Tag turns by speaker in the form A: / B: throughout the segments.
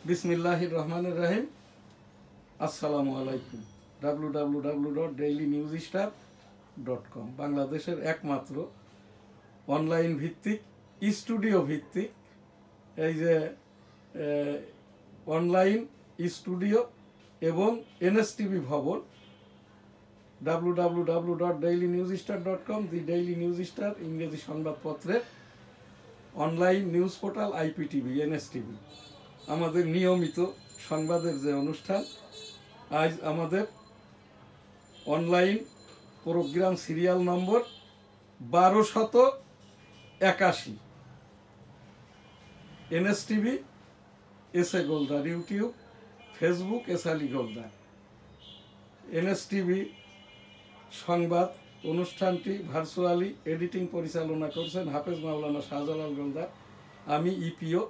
A: বিসমিল্লাহির রহমানির রহিম। আসসালামু আলাইকুম। www.dailynewsstar.com বাংলাদেশের একমাত্র অনলাইন ভিত্তিক স্টুডিও ভিত্তিক এই যে অনলাইন স্টুডিও এবং এনএসটিভি ভবন www.dailynewsstar.com দি ডেইলি নিউজ স্টার ইংরেজি সংবাদপত্রের online news portal IPTV NSTV আমাদের নিয়মিত সংবাদের যে অনুষ্ঠান, আজ আমাদের online program serial number 1281। NSTV S A Goldar, YouTube Facebook S Ali Goldar. NSTV সংবাদ অনুষ্ঠানটি ভার্চুয়ালি এডিটিং পরিচালনা করছেন হাফেজ মাওলানা শাহজালাল গোলদার। আমি ইপিও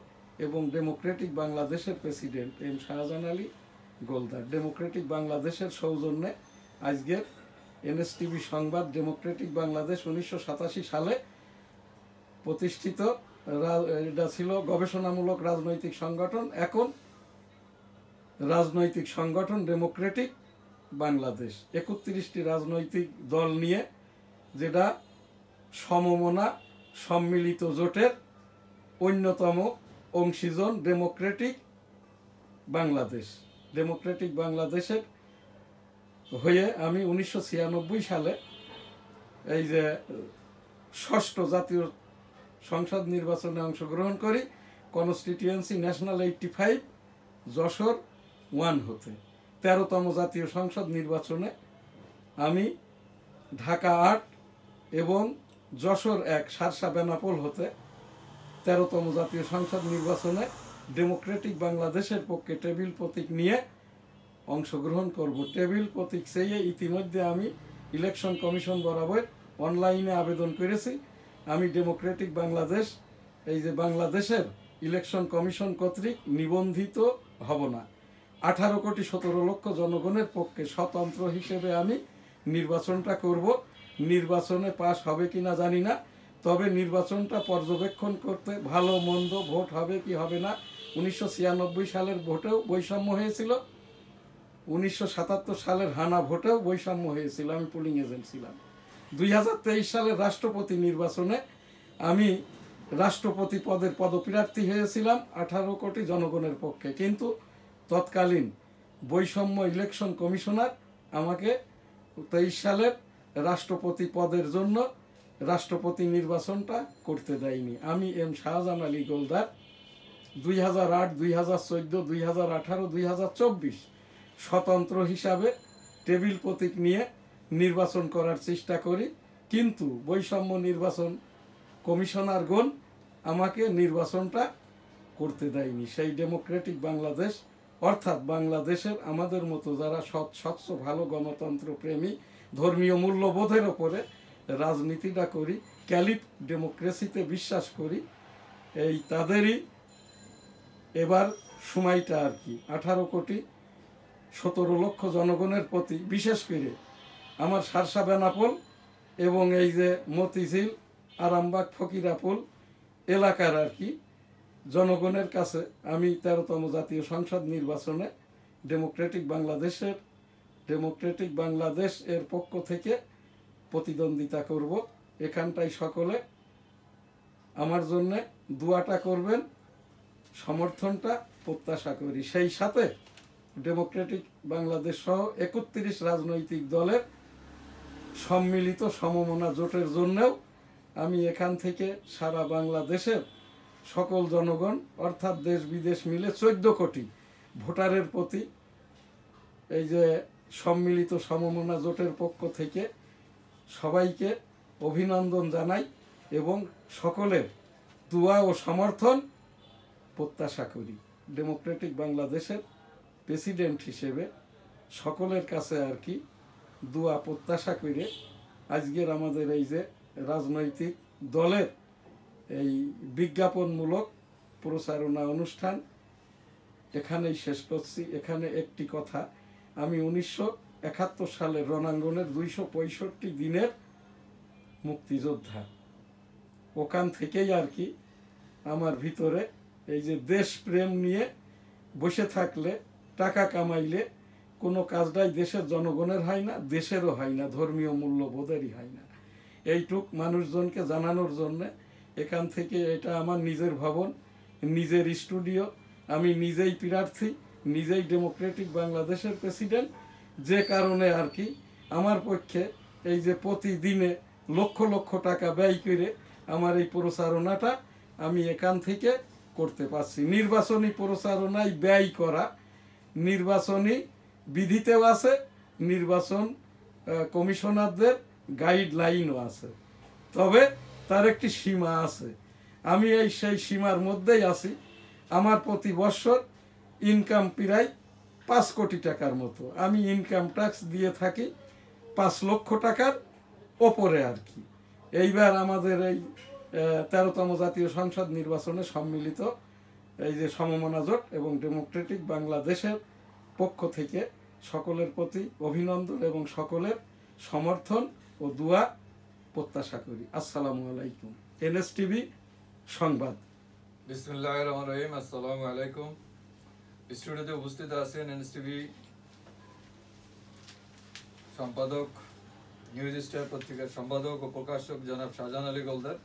A: এবং ডেমোক্রেটিক বাংলাদেশের president M Shahjahan Ali Goldar. Democratic বাংলাদেশের সৌজন্যে আজকের এনএসটিভি সংবাদ। ডেমোক্রেটিক বাংলাদেশ 1987 সালে প্রতিষ্ঠিত, এটা ছিল গবেষণামূলক রাজনৈতিক সংগঠন। এখন রাজনৈতিক সংগঠন ডেমোক্রেটিক বাংলাদেশ 31টি রাজনৈতিক দল নিয়ে, যেটা সমমনা সম্মিলিত জোটের অন্যতম অংশীজন ডেমোক্রেটিক বাংলাদেশ। ডেমোক্রেটিক বাংলাদেশের হয়ে আমি 1996 সালে এই যে 6ষ্ঠ জাতীয় সংসদ নির্বাচনে অংশগ্রহণ করি, কনস্টিটিউয়েন্সি ন্যাশনাল 85 যশোর 1 হতে। 13তম জাতীয় সংসদ নির্বাচনে আমি ঢাকা 8 এবং যশোর 1 সারসা বেনাপোল হতে 13তম জাতীয় সংসদ নির্বাচনে ডেমোক্রেটিক বাংলাদেশের পক্ষে টেবিল প্রতীক নিয়ে অংশগ্রহণ করব। টেবিল প্রতীক চেয়ে ইতিমধ্যে আমি ইলেকশন কমিশন বরাবর অনলাইনে আবেদন করেছি। আমি ডেমোক্রেটিক বাংলাদেশ এই যে বাংলাদেশের ইলেকশন কমিশন কর্তৃক নিবন্ধিত হব না। 18 কোটি 17 লক্ষ জনগণের পক্ষে স্বতন্ত্র হিসেবে আমি নির্বাচনটা করব। নির্বাচনে পাশ হবে কিনা জানি না, তবে নির্বাচনটা পর্যবেক্ষণ করতে ভালো মন্দ ভোট হবে কি হবে না। 1996 সালের ভোটেও বৈষম্য হয়েছিল, 1977 সালের হানা ভোটেও বৈষম্য হয়েছিল, আমি পোলিং এজেন্ট ছিলাম। 2023 সালের রাষ্ট্রপতি নির্বাচনে আমি রাষ্ট্রপতি পদের পদপ্রার্থী হয়েছিলাম 18 কোটি জনগণের পক্ষে, কিন্তু তৎকালীন বৈষম্য ইলেকশন কমিশনার আমাকে 23 সালের রাষ্ট্রপতি পদের জন্য রাষ্ট্রপতি নির্বাচনটা করতে দেয়নি। আমি এম শাহজাহান আলী গোলদার 2008, 2014, 2018, 2024 স্বতন্ত্র হিসাবে টেবিল প্রতীক নিয়ে নির্বাচন করার চেষ্টা করি, কিন্তু বৈষম্য নির্বাচন কমিশনারগণ আমাকে নির্বাচনটা করতে দেয়নি। সেই ডেমোক্রেটিক বাংলাদেশ, অর্থাৎ বাংলাদেশের আমাদের মতো যারা স্বচ্ছ ভালো গণতন্ত্র প্রেমী, ধর্মীয় মূল্যবোধের ওপরে রাজনীতিটা করি, ক্যালিপ ডেমোক্রেসিতে বিশ্বাস করি, এই তাদেরই এবার সময়টা আর কি 18 কোটি 17 লক্ষ জনগণের প্রতি, বিশেষ করে আমার সারসা বেনাপোল এবং এই যে মতিঝিল আরামবাগ ফকিরাপুল এলাকার আর কি জনগণের কাছে আমি 13তম জাতীয় সংসদ নির্বাচনে ডেমোক্রেটিক বাংলাদেশ এর পক্ষ থেকে প্রতিদ্বন্দ্বিতা করব। এখানটায় সকলে আমার জন্য দোয়াটা করবেন, সমর্থনটা প্রত্যাশা করি। সেই সাথে ডেমোক্রেটিক বাংলাদেশ সহ 31 রাজনৈতিক দলের সম্মিলিত সমমনা জোটের জন্যও আমি এখান থেকে সারা বাংলাদেশের সকল জনগণ, অর্থাৎ দেশ বিদেশ মিলে 14 কোটি ভোটারের প্রতি এই যে সম্মিলিত সমমনা জোটের পক্ষ থেকে সবাইকে অভিনন্দন জানাই এবং সকলের দোয়া ও সমর্থন প্রত্যাশা করি। ডেমোক্রেটিক বাংলাদেশের প্রেসিডেন্ট হিসেবে সকলের কাছে আর কি দোয়া প্রত্যাশা করে আজকের আমাদের এই যে রাজনৈতিক দলের এই বিজ্ঞাপনমূলক প্রচারণা অনুষ্ঠান এখানেই শেষ করছি। এখানে একটি কথা, আমি 1971 সালের রণাঙ্গনের 265 দিনের মুক্তিযোদ্ধা। ওখান থেকেই আর কি আমার ভিতরে এই যে দেশপ্রেম নিয়ে বসে থাকলে টাকা কামাইলে কোনো কাজটাই দেশের জনগণের হয় না, দেশেরও হয় না, ধর্মীয় মূল্যবোধেরই হয় না। এইটুক মানুষজনকে জানানোর জন্যে এখান থেকে, এটা আমার নিজের ভবন, নিজের স্টুডিও, আমি নিজেই প্রার্থী, নিজেই ডেমোক্রেটিক বাংলাদেশের প্রেসিডেন্ট, যে কারণে আর কি আমার পক্ষে এই যে প্রতিদিনে লক্ষ লক্ষ টাকা ব্যয় করে আমার এই প্রচারণাটা আমি এখান থেকে করতে পারছি। নির্বাচনী প্রচারণায় ব্যয় করা নির্বাচনী বিধিতেও আছে, নির্বাচন কমিশনারদের গাইডলাইনও আছে, তবে তার একটি সীমা আছে। আমি সেই সীমার মধ্যেই আছি। আমার প্রতি বৎসর ইনকাম প্রায় 5 কোটি টাকার মতো, আমি ইনকাম ট্যাক্স দিয়ে থাকি 5 লক্ষ টাকার ওপরে আর কি। এইবার আমাদের এই 13তম জাতীয় সংসদ নির্বাচনে সম্মিলিত এই যে সমমনা জোট এবং ডেমোক্রেটিক বাংলাদেশের পক্ষ থেকে সকলের প্রতি অভিনন্দন এবং সকলের সমর্থন ও দোয়া প্রত্যাশা করি। আসসালামু আলাইকুম। এনএসটিভি সংবাদ।
B: বিসমিল্লাহির রহমানির রহিম। আসসালামু আলাইকুম। স্টুডিওতে উপস্থিত আছেন এনএসটিভি সম্পাদক, নিউজ স্টার পত্রিকার সম্পাদক ও প্রকাশক জনাব শাহজাহান আলী গোলদার।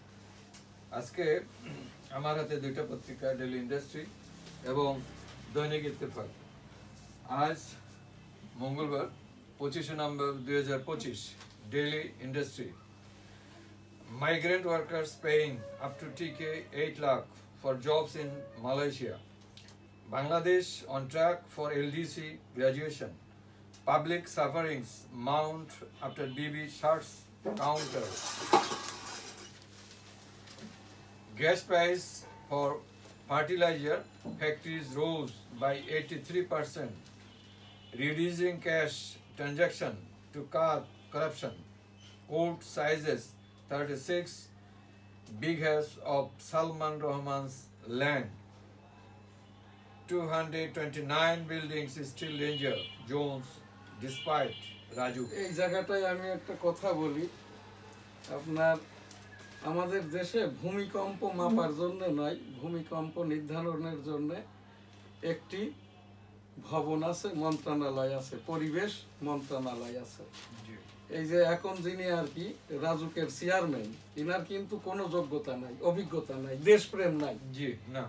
B: আজকে আমার হাতে 2টা পত্রিকা, ডেইলি ইন্ডাস্ট্রি এবং দৈনিক ইত্তেফাক। আজ মঙ্গলবার 25 November 2025। Daily industry: migrant workers paying up to TK 8 lakh for jobs in Malaysia. Bangladesh on track for LDC graduation. Public sufferings mount after BB shuts counter. Gas price for fertilizer factories rose by 83%, reducing cash transaction to curb corruption. Court sizes 36 bighas of Salman Rahman's land. 229 buildings still danger zones despite Raju.
A: এই জায়গাটায় আমি একটা কথা বলি, আপনার আমাদের দেশে ভূমিকম্প মাপার জন্য নয়, ভূমিকম্প নির্ধারণের জন্য একটি ভবন আছে, মন্ত্রণালয় আছে, পরিবেশ মন্ত্রণালয় আছে। এই যে এখন যিনি আর কি রাজুকের চেয়ারম্যান, ইনার কিন্তু কোনো যোগ্যতা নাই, অভিজ্ঞতা নাই, দেশপ্রেম নাই।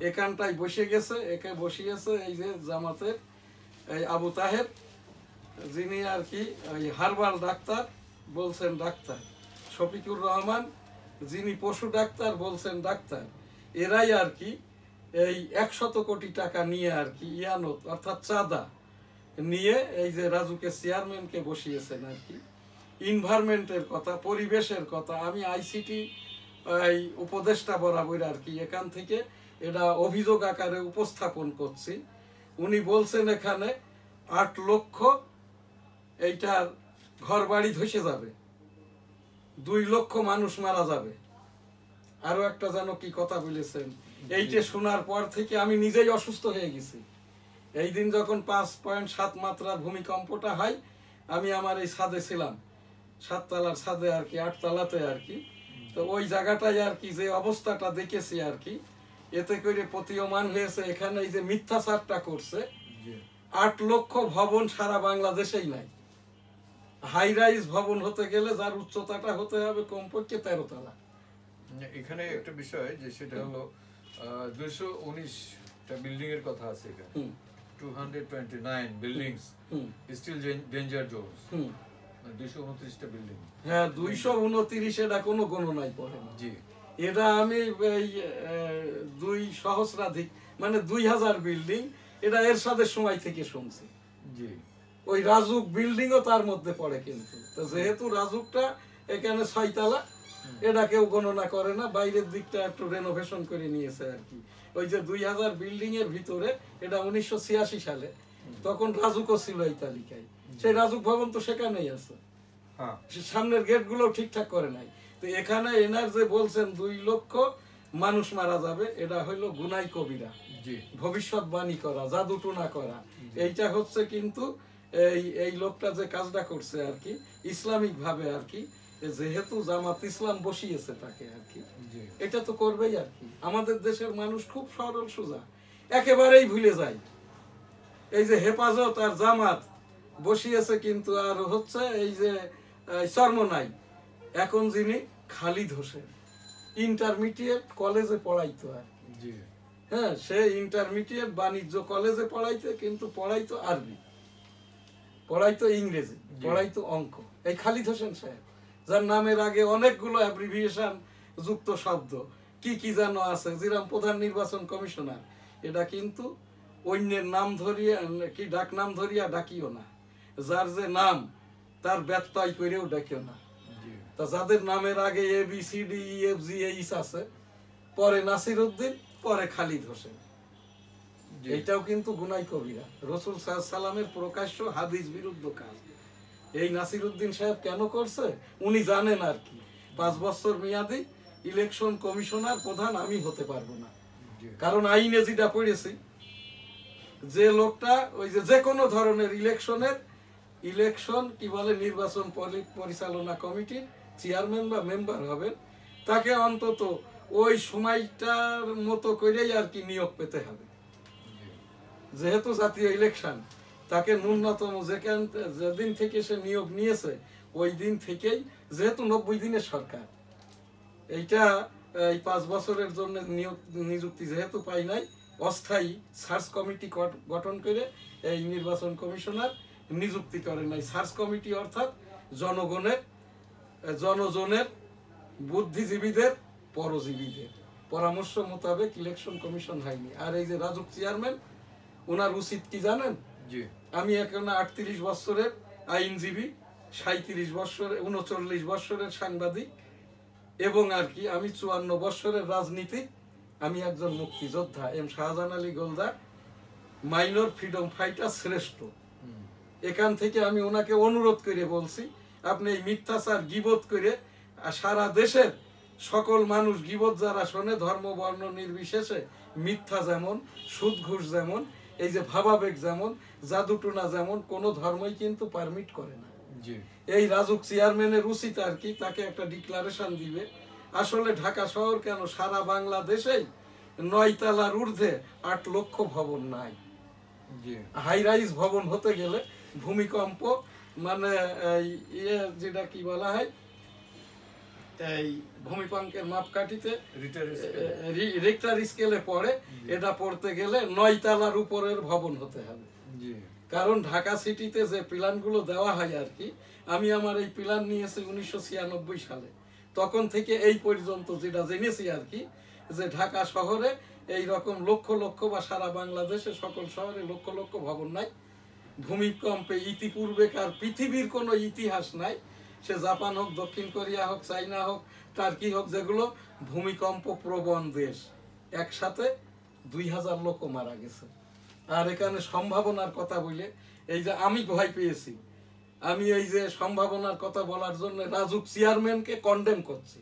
A: এখানটায় বসে গেছে, একে বসিয়েছে এই যে জামাতের এই আবু তাহের, যিনি আর কি ওই হারবাল ডাক্তার বলছেন ডাক্তার, শফিকুর রহমান যিনি পশু ডাক্তার বলছেন ডাক্তার, এরাই আর কি এই 100 কোটি টাকা নিয়ে আর কি ইয়ানত অর্থাৎ চাঁদা নিয়ে এই যে রাজুকে চেয়ারম্যানকে বসিয়েছেন আর কি। ইনভায়রনমেন্টের কথা, পরিবেশের কথা, আমি আইসিটি এই উপদেষ্টা বরাবর আর কি এখান থেকে এটা অভিযোগ আকারে উপস্থাপন করছি। উনি বলছেন এখানে 8 লক্ষ এইটার ঘর বাড়ি ধসে যাবে, 2 লক্ষ মানুষ মারা যাবে, আরো একটা যেন কি কথা বলেছেন। এইটা শোনার পর থেকে আমি নিজেই অসুস্থ হয়ে গেছি। এই দিন যখন 5.7 মাত্রার ভূমিকম্পটা হয়, আমি আমার এই ছাদে ছিলাম, 7 তলার ছাদে আর কি, 8 তলাতে আর কি। তো ওই জায়গাটায় আর কি যে অবস্থাটা দেখেছি আর কি, এতে করে প্রতীয়মান হয়েছে এখানে এই যে মিথ্যাচারটা করছে। 8 লক্ষ ভবন সারা বাংলাদেশেই নাই। হাই রাইজ ভবন হতে গেলে যার উচ্চতাটা হতে হবে কমপক্ষে 13 তলা।
B: এখানে একটা বিষয় যে সেটা হলো 219টা বিল্ডিং এর কথা আছে এখানে। 229 বিল্ডিংস স্টিল ডেঞ্জার জোনস। 229টা বিল্ডিং। হ্যাঁ,
A: 229 এটা কোনো গণনাই পড়ে না। জি, এটা আমি এই 2 সহস্রাধিক মানে 2000 বিল্ডিং, এটা এরশাদের সময় থেকে শুনছি। জি, ওই রাজুক বিল্ডিংও তার মধ্যে পড়ে। কিন্তু তো যেহেতু রাজুকটা এখানে 6 তলা, এটা কেউ গণনা করে না, বাইরের দিকটা একটু রেনোভেশন করে নিয়েছে আর কি। ওই যে 2000 বিল্ডিং এর ভিতরে এটা 1986 সালে, তখন রাজুকও ছিল এই তালিকায়। সেই রাজুক ভবন তো সেখানেই আছে, সামনের গেট গুলো ঠিকঠাক করে নাই। তো এখানে এনার যে বলছেন 2 লক্ষ মানুষ মারা যাবে, এটা হইলো গুনাই কবিরা, ভবিষ্যৎবাণী করা, জাদুটুনা করা। এইটা হচ্ছে কিন্তু এই লোকটা যে কাজটা করছে আর কি ইসলামিক ভাবে আর কি, যেহেতু জামাত ইসলাম বসিয়েছে তাকে আর কি, এটা তো করবেই আর কি। আমাদের দেশের মানুষ খুব সরল সোজা, একেবারেই ভুলে যায় এই যে হেফাজত আর জামাত বসিয়েছে, কিন্তু আর হচ্ছে এই যে চরমনাই, এখন যিনি খালিদ হোসেন ইন্টারমিডিয়েট কলেজে পড়াইতো আর কি। হ্যাঁ, সে ইন্টারমিডিয়েট বাণিজ্য কলেজে পড়াইতে, কিন্তু পড়াইতো আরবি, পড়াইতো ইংরেজি, পড়াইতো অঙ্ক। এই খালিদ হোসেন সাহেব, যার নামের আগে অনেকগুলো অ্যাব্রিভিয়েশন যুক্ত শব্দ কি কি যেন আছে, যেরকম প্রধান নির্বাচন কমিশনার, এটা কিন্তু অন্যের নাম ধরিয়া কি ডাক নাম ধরিয়া ডাকিও না, যার যে নাম তার ব্যত্যয় করেও ডাকিও না। তা যাদের নামের আগে ABCDEFGH আছে, পরে নাসির উদ্দিন, পরে খালিদ হোসেন, এইটাও কিন্তু গুনাই কবিরা, রসুল সাল্লামের প্রকাশ্য হাদিস বিরুদ্ধ কাজ। এই নাসির উদ্দিন সাহেব কেন করছে উনি জানেন আর কি। 5 বছর মেয়াদি ইলেকশন কমিশনার প্রধান আমি হতে পারবো না, কারণ আইনে যেটা পড়েছি, যে লোকটা ওই যে কোনো ধরনের ইলেকশন কি বলে নির্বাচন পরিচালনা কমিটির চেয়ারম্যান বা মেম্বার হবেন, তাকে অন্তত ওই সময়টার মতো করেই আর কি নিয়োগ পেতে হবে। যেহেতু জাতীয় ইলেকশন, তাকে ন্যূনতম যেদিন থেকে সে নিয়োগ নিয়েছে ওই দিন থেকেই, যেহেতু 90 দিনের সরকার, এইটা এই 5 বছরের জন্য নিযুক্তি যেহেতু পাই নাই, অস্থায়ী সার্চ কমিটি গঠন করে এই নির্বাচন কমিশনার নিযুক্তি করে নাই। সার্চ কমিটি অর্থাৎ জনজনের বুদ্ধিজীবীদের পরজীবীদের পরামর্শ মোতাবেক ইলেকশন কমিশন হয়নি। আর এই যে রাজুক চেয়ারম্যান, ওনার উচিত কি জানেন? আমি এখন 38 বছরের আইনজীবী, 39 বছরের সাংবাদিক, এবং আর কি আমি 54 বছরের রাজনীতি, আমি একজন মুক্তিযোদ্ধা, M Shahjahan Ali Goldar, minor freedom fighter শ্রেষ্ঠ। এখান থেকে আমি ওনাকে অনুরোধ করে বলছি, আপনি এই মিথ্যাচার গীবত করে সারা দেশের সকল মানুষ গীবত যারা শোনে, ধর্ম বর্ণ নির্বিশেষে, মিথ্যা যেমন, সুদ ঘুষ যেমন, এই যে ভাবাবেগ যেমন, জাদুটোনা যেমন, কোনো ধর্মই কিন্তু পারমিট করে না। এই রাজুক চেয়ারম্যানের উচিত আর কি তাকে একটা ডিক্লারেশন দিবে। আসলে ঢাকা শহর কেন, সারা বাংলাদেশেই 9 তলার ঊর্ধ্বে 8 লক্ষ ভবন নাই। হাই রাইজ ভবন হতে গেলে ভূমিকম্প মানে যেটা কি বলা হয়, এই ভূমিকম্পের মাপকাঠিতে রিক্টার স্কেলে পড়ে, এটা পড়তে গেলে 9 তলার উপরের ভবন হতে হবে। কারণ ঢাকা সিটিতে যে প্ল্যানগুলো দেওয়া হয় আর কি, আমি আমার এই প্ল্যান নিয়েছি 1996 সালে, তখন থেকে এই পর্যন্ত যেটা জেনেছি আর কি, যে ঢাকা শহরে এই রকম লক্ষ লক্ষ বা সারা বাংলাদেশে সকল শহরে লক্ষ লক্ষ ভবন নাই। ভূমিকম্পে ইতিপূর্বেকার পৃথিবীর কোনো ইতিহাস নাই, সে জাপান হোক, দক্ষিণ কোরিয়া হোক, চাইনা হোক, টার্কি হোক, যেগুলো ভূমিকম্প প্রবণ দেশ, একসাথে 2000 লোক মারা গেছে। আর এখানে সম্ভাবনার কথা বলে এই যে আমি ভয় পেয়েছি, আমি এই যে সম্ভাবনার কথা বলার জন্য রাজুক চেয়ারম্যানকে কন্ডেম করছি।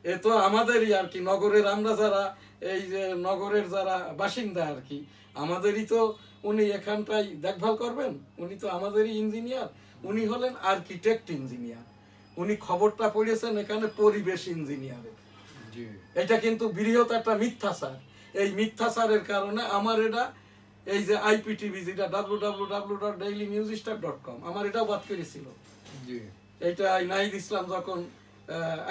A: এ তো আমাদেরই আর কি, নগরের আমরা যারা এই যে নগরের যারা বাসিন্দা আর কি, আমাদেরই তো উনি এখানটাই দেখভাল করবেন, উনি তো আমাদেরই ইঞ্জিনিয়ার, উনি হলেন আর্কিটেক্ট ইঞ্জিনিয়ার, উনি খবরটা পড়েছেন এখানে পরিবেশ ইঞ্জিনিয়ারের। এটা কিন্তু বৃহৎ একটা মিথ্যাচার। এই মিথ্যাচারের কারণে আমার এটা এই যে IPTV, যেটা www.dailynewsstar.com, আমার এটাও বাদ করেছিল। এটা নাহিদ ইসলাম যখন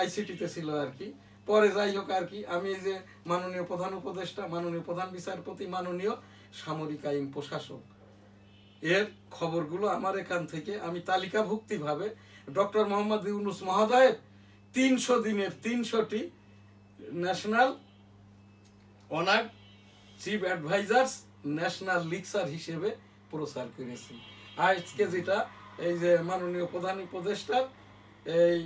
A: ICT-তে ছিল আর কি, পরে যাই হোক আর কি, আমি এই যে মাননীয় প্রধান উপদেষ্টা, মাননীয় প্রধান বিচারপতি, মাননীয় সামরিক আইন প্রশাসক, এর খবরগুলো আমার এখান থেকে আমি তালিকাভুক্তি ভাবে ডক্টর মোহাম্মদ ইউনূস মহোদয়ের 300 দিনের 300টি national honour chief advisers national lecture হিসেবে প্রচার করেছি। আজকে যেটা এই যে মাননীয় প্রধান উপদেষ্টার এই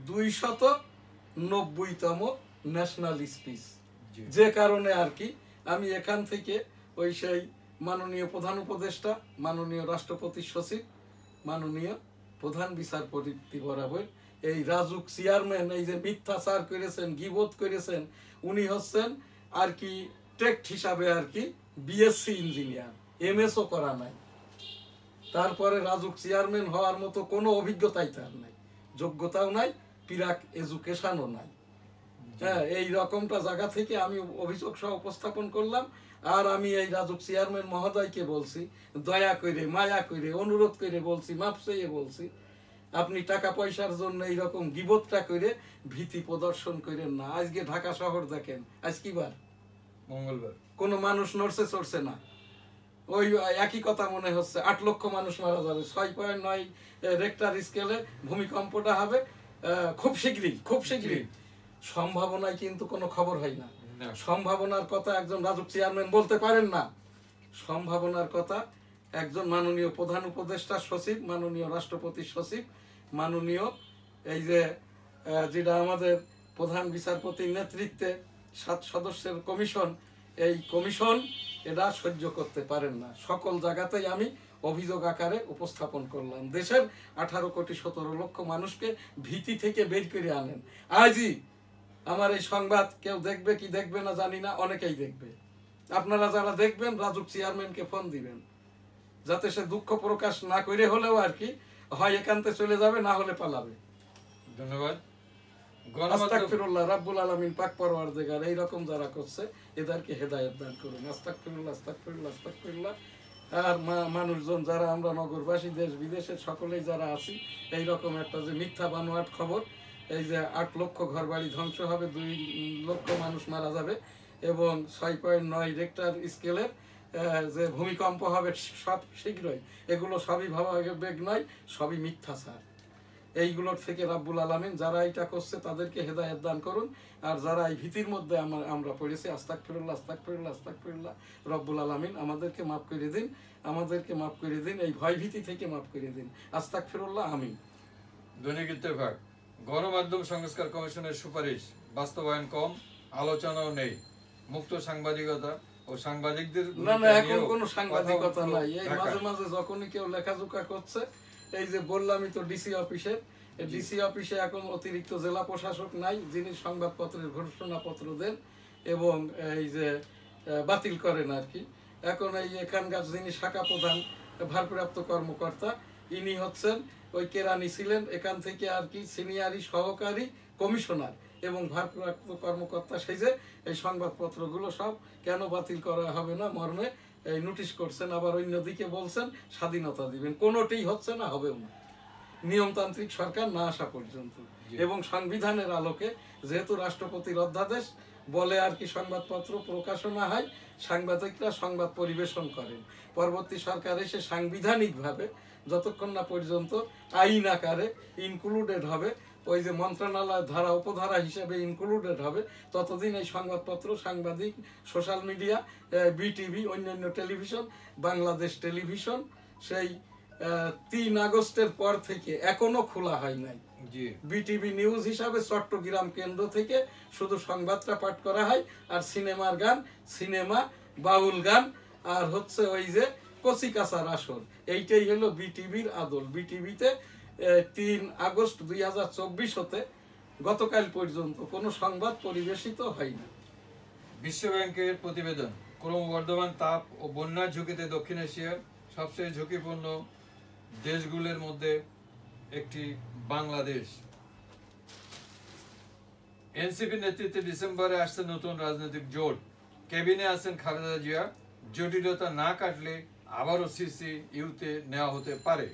A: 290তম ন্যাশনাল স্পিচ, যে কারণে আর কি আমি এখান থেকে ওই সেই মাননীয় প্রধান উপদেষ্টা, মাননীয় রাষ্ট্রপতি সচিব, মাননীয় প্রধান বিচারপতি বরাবর এই রাজুক চেয়ারম্যান এই যে মিথ্যাচার করেছেন, গীবত করেছেন, উনি হচ্ছেন আর্কিটেক্ট হিসাবে আর কি BSc ইঞ্জিনিয়ার, MS-ও করা নাই, তারপরে রাজুক চেয়ারম্যান হওয়ার মতো কোনো অভিজ্ঞতাই তার নাই, যোগ্যতাও নাই, পিরাক এডুকেশনও নাই। হ্যাঁ, এই রকমটা জায়গা থেকে আমি অভিযোগ সহ উপস্থাপন করলাম। আর আমি এই রাজুক চেয়ারম্যান মহোদয়কে বলছি, দয়া করে মায়া করে অনুরোধ করে বলছি, মাপ চেয়ে বলছি, আপনি টাকা পয়সার জন্য এইরকম গিবতটা করে ভীতি প্রদর্শন করেন না। আজকে ঢাকা শহর দেখেন, আজ কি বার?
B: মঙ্গলবার।
A: কোনো মানুষ নড়ছে চড়ছে না। ওই একই কথা মনে হচ্ছে 8 লক্ষ মানুষ মারা যাবে, 6.9 রেক্টার স্কেলে ভূমিকম্পটা হবে খুব শীঘ্রই, খুব শীঘ্রই। সম্ভাবনায় কিন্তু কোনো খবর হয় না। সম্ভাবনার কথা একজন রাজুক চেয়ারম্যান বলতে পারেন না। সম্ভাবনার কথা একজন মাননীয় প্রধান উপদেষ্টা সচিব, মাননীয় রাষ্ট্রপতির সচিব, মাননীয় এই যে যেটা আমাদের প্রধান বিচারপতির নেতৃত্বে 7 সদস্যের কমিশন, এই কমিশন এটা সহ্য করতে পারেন না। সকল জায়গাতেই আমি অভিযোগ আকারে উপস্থাপন করলাম। দেশের 18 কোটি 17 লক্ষ মানুষকে ভীতি থেকে বের করে আনেন। আজই আমার এই সংবাদ কেউ দেখবে কি দেখবে না জানি না, অনেকেই দেখবে। আপনারা যারা দেখবেন রাজুক চেয়ারম্যানকে ফোন দিবেন, যাতে সে দুঃখ প্রকাশ না করে হলেও আর কি হয় একান্তে চলে যাবে, না হলে পালাবে।
B: ধন্যবাদ।
A: আস্তাগফিরুল্লাহ, রাব্বুল আলামিন পাক পরওয়ারদিগার এইরকম যারা করছে এদেরকে হেদায়েত দান করুন। আস্তাগফিরুল্লাহ, আস্তাগফিরুল্লাহ, আস্তাগফিরুল্লাহ। আর মানুষজন যারা আমরা নগরবাসী, দেশ বিদেশের সকলেই যারা আছি, এইরকম একটা যে মিথ্যা বানোয়াট খবর, এই যে 8 লক্ষ ঘরবাড়ি ধ্বংস হবে, 2 লক্ষ মানুষ মারা যাবে এবং 6.9 রেক্টার স্কেলের যে ভূমিকম্প হবে সব শীঘ্রই, এগুলো সবই ভাবাবেগ নয়, সবই মিথ্যাচার। এইগুলোর থেকে রাব্বুল আলামিন যারা এটা করছে তাদেরকে হেদায়েত দান করুন। আর যারা এই ভীতির মধ্যে আমরা পড়েছি, আস্তাগফিরুল্লাহ, আস্তাগফিরুল্লাহ, আস্তাগফিরুল্লাহ, রব্বুল আলামিন আমাদেরকে মাফ করে দিন, আমাদেরকে মাফ করে দিন, এই ভয়ভীতি থেকে মাফ করে দিন। আস্তাগফিরুল্লাহ, আমিন।
B: দৈনিক ইত্তেফাক, গণমাধ্যম সংস্কার কমিশনের সুপারিশ বাস্তবায়ন কম, আলোচনাও নেই, মুক্ত সাংবাদিকতা ও সাংবাদিকদের
A: না না, এখন কোনো সাংবাদিকতা নাই। এই মাঝে মাঝে যখনই কেউ লেখাজোকা করছে, এই যে বললামই তো ডিসি অফিসে, ডিসি অফিসে এখন অতিরিক্ত জেলা প্রশাসক নাই, যিনি সংবাদপত্রের ঘোষণাপত্র দেন এবং এই যে বাতিল করেন আর কি। এখন এই এখানকার যিনি শাখা প্রধান ভারপ্রাপ্ত কর্মকর্তা, ইনি হচ্ছেন ওই কেরানি ছিলেন, এখান থেকে আর কি সিনিয়রি সহকারী কমিশনার এবং ভারপ্রাপ্ত কর্মকর্তা সেজে এই সংবাদপত্রগুলো সব কেন বাতিল করা হবে না মর্মে এই নোটিশ করছেন। আবার অন্যদিকে বলছেন স্বাধীনতা দিবেন, কোনোটাই হচ্ছে না, হবেও না নিয়মতান্ত্রিক সরকার না আসা পর্যন্ত। এবং সংবিধানের আলোকে যেহেতু রাষ্ট্রপতির অধ্যাদেশ বলে আর কি সংবাদপত্র প্রকাশনা হয়, সাংবাদিকরা সংবাদ পরিবেশন করেন, পরবর্তী সরকার এসে সাংবিধানিকভাবে যতক্ষণ না পর্যন্ত আইন আকারে ইনক্লুডেড হবে, ওই যে মন্ত্রণালয় ধারা উপধারা হিসেবে ইনক্লুডেড হবে, ততদিন এই সংবাদপত্র, সাংবাদিক, সোশ্যাল মিডিয়া, বিটিভি, অন্যান্য টেলিভিশন, বাংলাদেশ টেলিভিশন সেই 3 আগস্টের পর থেকে এখনো খোলা হয় নাই। বিটিভি নিউজ হিসাবে চট্টগ্রাম কেন্দ্র থেকে শুধু সংবাদটা পাঠ করা হয়, আর সিনেমার গান, সিনেমা, বাউল গান, আর হচ্ছে ওই যে কচি কাঁচার আসর, এইটাই হলো বিটিভির আদল। বিটিভিতে 3 আগস্ট 2024 হতে গতকাল পর্যন্ত কোনো সংবাদ পরিবেশিত হয়নি।
B: বিশ্বব্যাংকের প্রতিবেদন, ক্রমবর্ধমান তাপ ও বন্যার ঝুঁকিতে দক্ষিণ এশিয়ার সবচেয়ে ঝুঁকিপূর্ণ দেশগুলোর মধ্যে একটি বাংলাদেশ। এনসিপি নেতৃত্বে ডিসেম্বরে আসছে নতুন রাজনৈতিক জোট, ক্যাবিনে আছেন খালেদা জিয়া, জটিলতা না কাটলে আবারও সিসি ইউতে নেওয়া হতে পারে।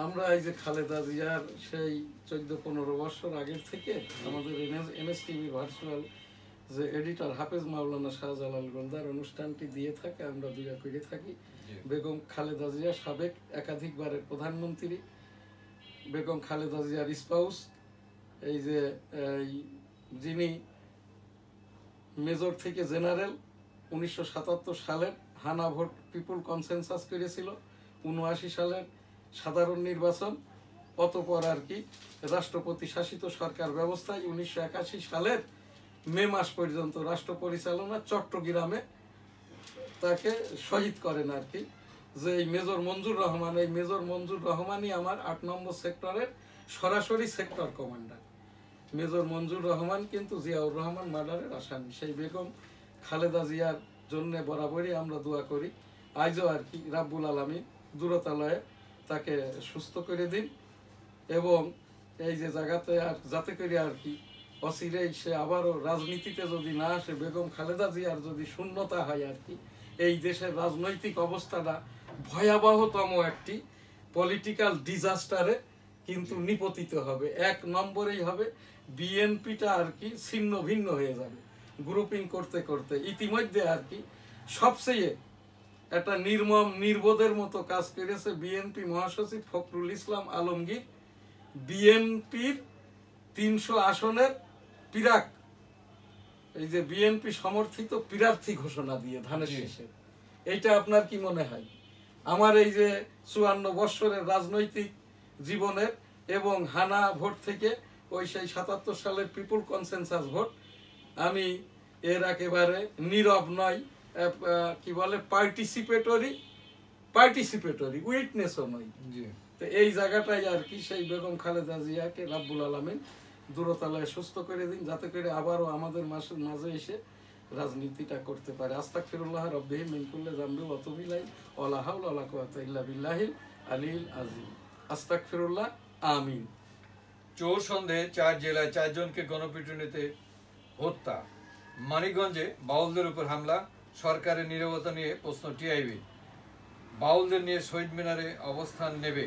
A: আমরা এই যে খালেদা জিয়ার সেই 14-15 বছর আগের থেকে আমাদের এনএসটিভি ভার্চুয়াল যে এডিটর হাফেজ মাওলানা শাহজালাল গোলদার অনুষ্ঠানটি দিয়ে থাকে, আমরা দুইয়া করে থাকি। বেগম খালেদা জিয়া সাবেক একাধিকবারের প্রধানমন্ত্রী, বেগম খালেদা জিয়ার স্পাউস, এই যে যিনি মেজর থেকে জেনারেল 1977 সালের হানা ভোট পিপুল কনসেনসাস করেছিল, 79 সালের সাধারণ নির্বাচন, অতপর আর কি রাষ্ট্রপতি শাসিত সরকার ব্যবস্থায় 1981 সালের মে মাস পর্যন্ত রাষ্ট্র পরিচালনা চট্টগ্রামে তাকে শহীদ করেন আর কি। যে এই মেজর মঞ্জুর রহমান, এই মেজর মঞ্জুর রহমানই আমার 8 নম্বর সেক্টরের সরাসরি সেক্টর কমান্ডার। মেজর মঞ্জুর রহমান কিন্তু জিয়াউর রহমান মার্ডারের আসামি। সেই বেগম খালেদা জিয়ার জন্য বরাবরই আমরা দোয়া করি। আজও আর কি রাব্বুল আলামিন দূরতালয়ে তাকে সুস্থ করে দিন এবং এই যে জায়গাতে আর যাতে করে আর কি অচিরেই সে আবারও রাজনীতিতে যদি না আসে, বেগম খালেদা জিয়ার যদি শূন্যতা হয় আর কি, এই দেশের রাজনৈতিক অবস্থাটা ভয়াবহতম একটি পলিটিক্যাল ডিজাস্টারে কিন্তু নিপতিত হবে। এক নম্বরেই হবে বিএনপিটা আর কি ছিন্ন ভিন্ন হয়ে যাবে গ্রুপিং করতে করতে। ইতিমধ্যে আর কি সবচেয়ে একটা নির্মম নির্বোধের মতো কাজ করেছে বিএনপি মহাসচিব ফখরুল ইসলাম আলমগীর। বিএনপির 300 আসনের পিরাক, এই যে বিএনপি সমর্থিত প্রার্থী ঘোষণা দিয়ে ধানের শেষে, এইটা আপনার কি মনে হয়? আমার এই যে 54 বৎসরের রাজনৈতিক জীবনের এবং হানা ভোট থেকে ওই সেই 77 সালের পিপুল কনসেনসাস ভোট, আমি এর একেবারে নীরব নয়, কি বলে পার্টিসিপেটরি উইটনেসও নয়। তো এই জায়গাটাই আর কি সেই বেগম খালেদা জিয়াকে রাব্বুল আলামিন দূরতলায় সুস্থ করে দিন, যাতে করে আবারও আমাদের মাঝে এসে রাজনীতিটা করতে পারে। আস্তাগফিরুল্লাহ রাব্বিহি মিন কুল্লি যামবি ওয়া তুবু ইলাইহি ওয়া লা হাওলা ওয়া লা কুওয়াতা ইল্লা বিল্লাহিল আলিয়্যিল আযীম। আস্তাগফিরুল্লাহ, আমিন।
B: চোর সন্দেহে 4 জেলায় 4 জনকে গণপিটুনিতে হত্যা। মানিকগঞ্জে বাউলদের উপর হামলা, সরকারের নীরবতা নিয়ে প্রশ্ন টিআইবি। বাউলদের নিয়ে শহীদ মিনারে অবস্থান নেবে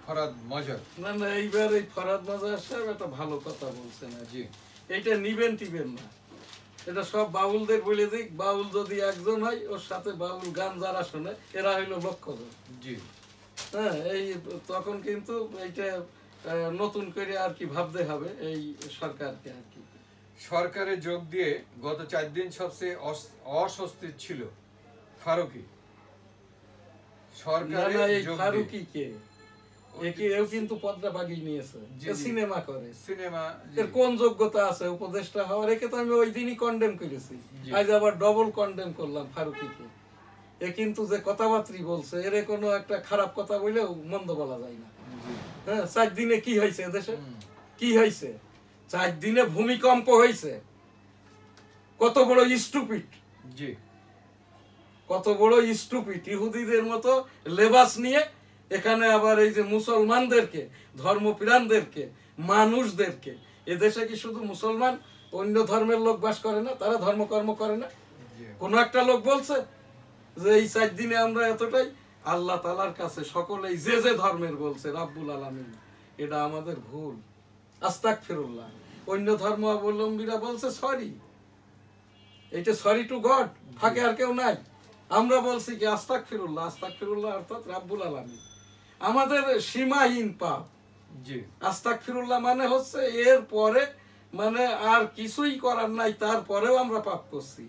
B: ফরাদ মজহর।
A: না না, এইবার এই ফরাদ মজহর সাহেব একটা ভালো কথা বলছেন। জি, এটা নিবেন টিবেন না, এটা সব বাউলদের বলে দিক। বাউল যদি একজন হয়, ওর সাথে বাউল গান যারা শোনে এরা হইলো লক্ষজন। জি হ্যাঁ, এই তখন কিন্তু এইটা নতুন করে আর কি ভাবতে হবে এই সরকারকে আর কি।
B: সরকারে যোগ দিয়ে গত 4 দিন সবচেয়ে অস্বস্তি ছিল ফারুকী। সরকারে
A: ফারুকী কে? এও কিন্তু পদ্মা বাগিয়ে নিয়েছে, সিনেমা করে। সিনেমা এর কোন যোগ্যতা আছে উপদেষ্টা হওয়ার? একে তো আমি ওই দিনই কন্ডেম করেছি, আজ আবার ডবল কন্ডেম করলাম ফারুকীকে। এ কিন্তু যে কথাবার্তা বলছে, এর কোনো একটা খারাপ কথা বললেও মন্দ বলা যায় না। হ্যাঁ, 4 দিনে কি হয়েছে দেশে? কি হয়েছে? 4 দিনে ভূমিকম্প হয়েছে। কত বড় স্টুপিড! জি, কত বড় স্টুপিড! ইহুদিদের মতো লেবাস নিয়ে এখানে আবার এই যে মুসলমানদেরকে, ধর্মপ্রাণদেরকে, মানুষদেরকে, এদেশে কি শুধু মুসলমান, অন্য ধর্মের লোক বাস করে না? তারা ধর্মকর্ম করে না? কোন একটা লোক বলছে যে এই 4 দিনে আমরা এতটাই? আল্লাহ তাআলার কাছে সকলেই যে যে ধর্মের বলছে রাব্বুল আলামিন, এটা আমাদের ভুল, আস্তাগফিরুল্লাহ। অন্য ধর্মাবলম্বীরা বলছে সরি, এটা সরি টু গড, ফাঁকে আর কেউ নাই। আমরা বলছি কি আস্তাগফিরুল্লাহ। আস্তাগফিরুল্লাহ অর্থাৎ রাব্বুল আলামিন আমাদের সীমাহীন পাপ। জি, আস্তাগফিরুল্লাহ মানে হচ্ছে এর পরে মানে আর কিছুই করার নাই, তারপরেও আমরা পাপ করছি।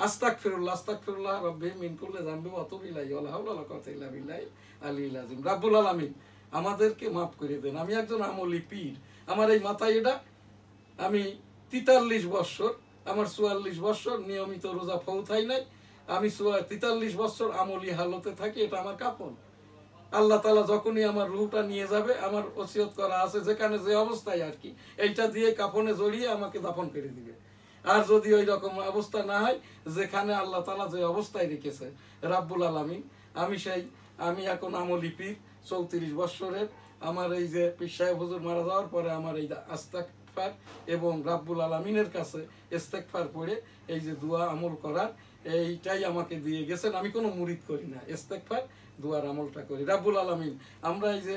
A: আস্তাগফিরুল্লাহ, আস্তাগফিরুল্লাহ রাব্বি মিন কুল্লি যামবি ওয়া তুবু ইলাইহি ওয়া লা হাওলা ওয়া লা কুওয়াতা ইল্লা বিল্লাহিল আলিয়্যিল আযীম। রাব্বুল আলামিন আমাদেরকে maaf করে দেন। আমি একজন আমলি পীর, আমার এই মাথায় এটা, আমি 43 বছর, আমার 44 বছর নিয়মিত রোজা ফৌথাই নাই, আমি 43 বছর আমলি হালতে থাকি, এটা আমার কাপন। আল্লাহ তাআলা যখনই আমার রূহটা নিয়ে যাবে, আমার ওসিয়ত করা আছে যেখানে যে অবস্থায় আর কি, এইটা দিয়ে কাপনে জড়িয়ে আমাকে দাফন করে দিবে। আর যদি ওই রকম অবস্থা না হয়, যেখানে আল্লাহ তাআলা যে অবস্থায় রেখেছে রাব্বুল আলামিন, আমি এখন আমলি পীর 34 বছরের। আমার এই যে পীর সাহেব হুজুর মারা যাওয়ার পরে আমার এই আস্তাগফার এবং রাব্বুল আলামিনের কাছে ইস্তেগফার পড়ে এই যে দোয়া আমল করার, এইটাই আমাকে দিয়ে গেছেন। আমি কোনো মুরিদ করি না, ইস্তেগফার দোয়ার আমলটা করি। রাব্বুল আলামিন আমরা এই যে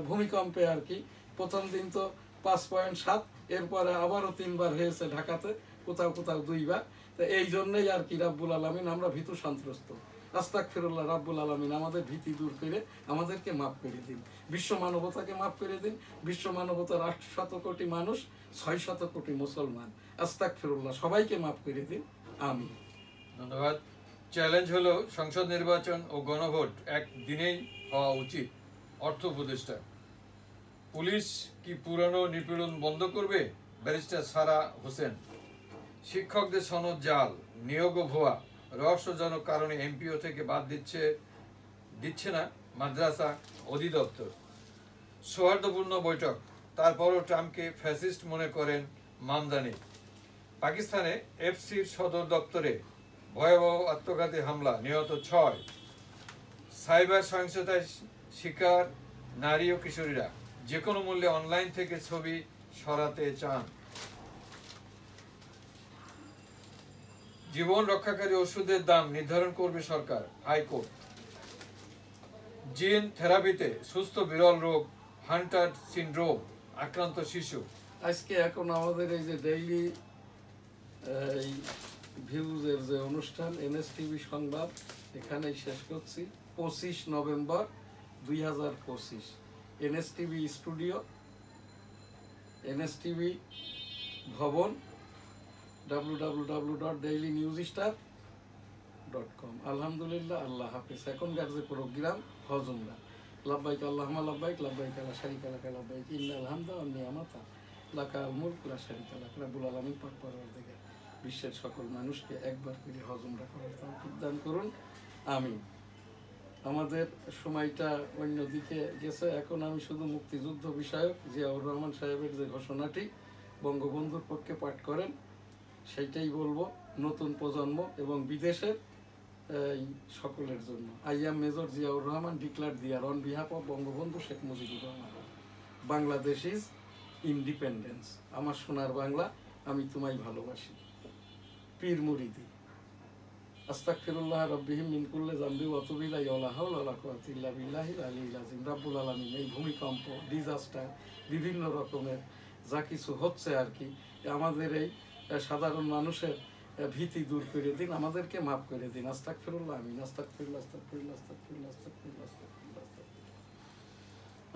A: ভূমিকম্পে আর কি, প্রথম দিন তো 5.7, এরপরে আবারও 3 বার হয়েছে ঢাকাতে, কোথাও কোথাও 2 বার। তো এই জন্যই আর কি রাব্বুল আলামিন আমরা ভীতু সন্ত্রস্ত। আস্তাগফিরুল্লাহ, রাব্বুল আলামিন আমাদের ভীতি দূর করে আমাদেরকে মাফ করে দিন, বিশ্ব মানবতাকে মাফ করে দিন। বিশ্ব মানবতার 800 কোটি মানুষ, 600 কোটি মুসলমান। আস্তাগফিরুল্লাহ, সবাইকে মাফ করে দিন, আমিন।
B: ধন্যবাদ। চ্যালেঞ্জ হলো সংসদ নির্বাচন ও গণভোট এক দিনেই হওয়া উচিত। অর্থ উপদেষ্টা। পুলিশ কি পুরানো নিপীড়ন বন্ধ করবে? ব্যারিস্টার সারা হোসেন। শিক্ষকদের সনদ জাল, নিয়োগ ভুয়া, রহস্যজনক কারণে এমপিও থেকে বাদ দিচ্ছে না মাদ্রাসা অধিদপ্তর। সৌহার্দ্যপূর্ণ বৈঠক, তারপরও ট্রাম্পকে ফ্যাসিস্ট মনে করেন মামদানি। পাকিস্তানে এফসির সদর দপ্তরে ভয়াবহ আত্মঘাতী হামলা, নিহত 6। সাইবার সহিংসতায় শিকার নারী ও কিশোরীরা, যে কোনো মূল্যে অনলাইন থেকে ছবি সরাতে চান। জীবন রক্ষাকারী ওষুধের দাম নির্ধারণ করবে সরকার, হাইকোর্ট। জিন থেরাপিতে সুস্থ বিরল রোগ হান্টার সিনড্রোম আক্রান্ত শিশু।
A: আজকে এখন আমাদের এই যে ডেইলি এই ভিউজের যে অনুষ্ঠান এনএসটিভি সংবাদ এখানেই শেষ করছি। 25 নভেম্বর 2025 এনএসটিভি স্টুডিও, এনএসটিভি ভবন, www.dailynewsstar.com। আলহামদুলিল্লাহ, আল্লাহ হাফেজ। এখনকার যে প্রোগ্রাম হজমরা লাব্বাইক আল্লাহুম্মা লাব্বাইক, লাব্বাইক লা শারীকা লাক, লাব্বাইক ইন্নাল হামদা ওয়ান নি'মাতা লাকাল মুলক লা শারীকা লাক। রব্বুল আলামিন পাক পরওয়ারদিগার বিশ্বের সকল মানুষকে একবার করে হজমরা করার তৌফিক দান করুন, আমিন। আমাদের সময়টা অন্যদিকে গেছে। এখন আমি শুধু মুক্তিযুদ্ধ বিষয়ক জিয়াউর রহমান সাহেবের যে ঘোষণাটি বঙ্গবন্ধুর পক্ষে পাঠ করেন সেইটাই বলবো নতুন প্রজন্ম এবং বিদেশের এই সকলের জন্য। I am Major Ziaur Rahman declare there on behalf of Bangabandhu Sheikh Mujibur Rahman, Bangladesh is independence. আমার সোনার বাংলা, আমি তোমায় ভালোবাসি। পীর মুরিদি। আস্তাগফিরুল্লাহ রাব্বিহিম মিন কুল্লি যামবি ওয়া আতুবু ইলাইহি ওয়া লা হাওলা ওয়া লা কুওয়াতা ইল্লা বিল্লাহিল আলিয়্যিল আযীম। রব্বুল আলামিন এই ভূমিকম্প, ডিজাস্টার, বিভিন্ন রকমের যা কিছু হচ্ছে আর কি, আমাদের এই সাধারণ মানুষের ভীতি দূর করে দিন, আমাদেরকে মাফ করে দিন। আস্তাগফিরুল্লাহ, আমিন। আস্তাগফিরুল্লাহ, আস্তাগফিরুল্লাহ, আস্তাগফিরুল্লাহ, আস্তাগফিরুল্লাহ, আস্তাগফিরুল্লাহ, আস্তাগফিরুল্লাহ।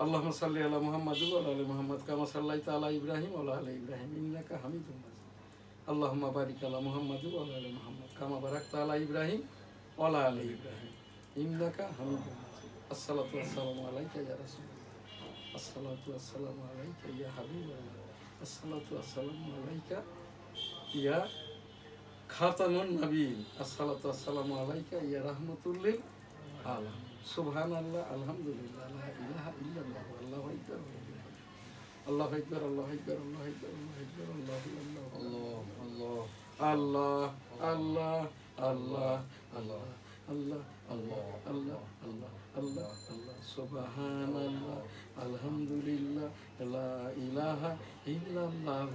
A: আল্লাহুম্মা সাল্লি আলা মুহাম্মাদ ওয়া আলা আলি মুহাম্মাদ কামা সাল্লাইতা আলা ইব্রাহিম ওয়া আলা আলি ইব্রাহিম ইন্নাকা হামিদুম মাজিদ। আল্লাহুম্মা বারিক আলা মুহাম্মাদ ওয়া আলা আলি মুহাম্মাদ কামা বারাকতা আলা ইব্রাহিম ওয়া আলা আলি ইব্রাহিম ইন্নাকা হামিদুম মাজিদ। আসসালাতু ওয়াসসালামু আলাইকা ইয়া রাসূলুল্লাহ, আসসালাতু ওয়াসসালামু আলাইকা ইয়া হাবিবাল্লাহ, আসসালাতু ওয়াসসালামু আলাইকা ইয়া খাতামুন নবীন, আসসালাতু ওয়াসসালামু আলাইকা ইয়া রাহমাতুল লিল আলামিন। সুবহানাল্লাহ, আলহামদুলিল্লাহ, লা ইলাহা ইল্লাল্লাহ, আল্লাহু আকবার, আল্লাহু আকবার, আল্লাহু আকবার, আল্লাহু আকবার, আল্লাহু আকবার, আল্লাহু আল্লাহ, আল্লাহ, আল্লাহ, আল্লাহ, আল্লাহ, আল্লাহ, আল্লাহ, আল্লাহ, আল্লাহ, আল্লাহ, সুবহানাল্লাহ, আলহামদুলিল্লাহ, লা ইলাহা ইল্লাল্লাহ,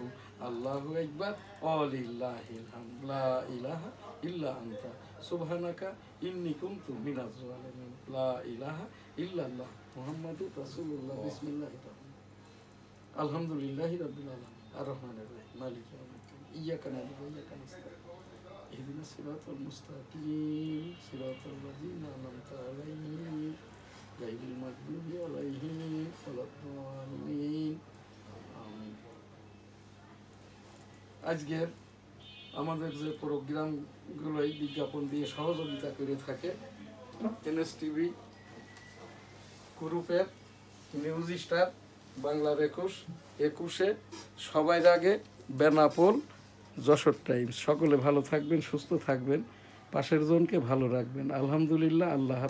A: আল্লাহু আকবার, ওয়ালিল্লাহিল হামদ, লা ইলাহা ইল্লা আনতা সুবহানাকা ইন্নী কুনতু মিনাজ জালিমিন, লা ইলাহা ইল্লাল্লাহ মুহাম্মাদুর রাসূলুল্লাহ। বিসমিল্লাহির রহমানির রহিম, আলহামদুলিল্লাহি রাব্বিল আলামিন, আর রহমানির রহিম, মালিকি ইয়াউমিদ্দিন, ইয়াকা না'বুদু ওয়া ইয়াকা নাস্তাঈন, ইহদিনাস সিরাতাল মুস্তাকিম, সিরাতাল লাযীনা আন'আমতা আলাইহিম, গায়রিল মাগদুবি আলাইহিম ওয়ালাদ-দাল্লিন, আমিন। আজকের আমাদের যে প্রোগ্রামগুলোই বিজ্ঞাপন দিয়ে সহযোগিতা করে থাকে এনএসটিভি গ্রুপের নিউজ স্টার, বাংলার 21-এ, সবার আগে বেনাপোল, যশোর টাইমস। সকলে ভালো থাকবেন, সুস্থ থাকবেন, পাশের জনকে ভালো রাখবেন। আলহামদুলিল্লাহ, আল্লাহ হাফেজ।